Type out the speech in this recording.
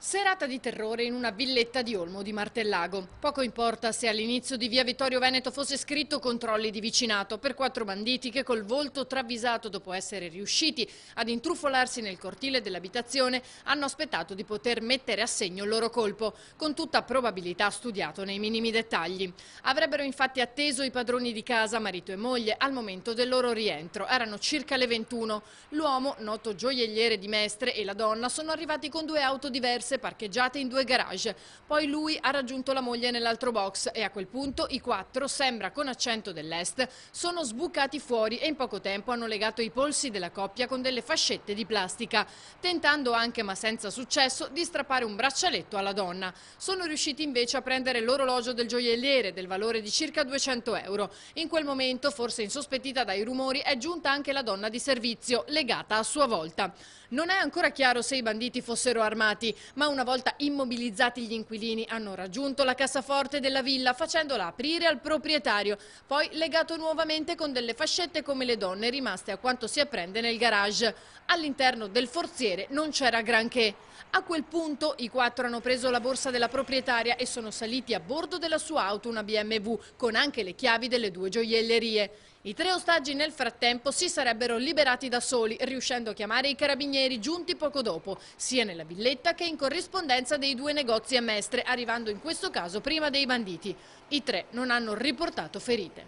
Serata di terrore in una villetta di Olmo di Martellago. Poco importa se all'inizio di via Vittorio Veneto fosse scritto controlli di vicinato per 4 banditi che col volto travisato dopo essere riusciti ad intrufolarsi nel cortile dell'abitazione hanno aspettato di poter mettere a segno il loro colpo, con tutta probabilità studiato nei minimi dettagli. Avrebbero infatti atteso i padroni di casa, marito e moglie, al momento del loro rientro. Erano circa le 21. L'uomo, noto gioielliere di Mestre, e la donna sono arrivati con 2 auto diverse parcheggiate in 2 garage. Poi lui ha raggiunto la moglie nell'altro box e a quel punto i 4, sembra con accento dell'est, sono sbucati fuori e in poco tempo hanno legato i polsi della coppia con delle fascette di plastica, tentando anche, ma senza successo, di strappare un braccialetto alla donna. Sono riusciti invece a prendere l'orologio del gioielliere del valore di circa 200 euro. In quel momento, forse insospettita dai rumori, è giunta anche la donna di servizio, legata a sua volta. Non è ancora chiaro se i banditi fossero armati, ma una volta immobilizzati gli inquilini hanno raggiunto la cassaforte della villa facendola aprire al proprietario, poi legato nuovamente con delle fascette come le donne rimaste a quanto si apprende nel garage. All'interno del forziere non c'era granché. A quel punto i 4 hanno preso la borsa della proprietaria e sono saliti a bordo della sua auto, una BMW, con anche le chiavi delle 2 gioiellerie. I 3 ostaggi nel frattempo si sarebbero liberati da soli, riuscendo a chiamare i carabinieri giunti poco dopo, sia nella villetta che in corrispondenza dei 2 negozi a Mestre, arrivando in questo caso prima dei banditi. I 3 non hanno riportato ferite.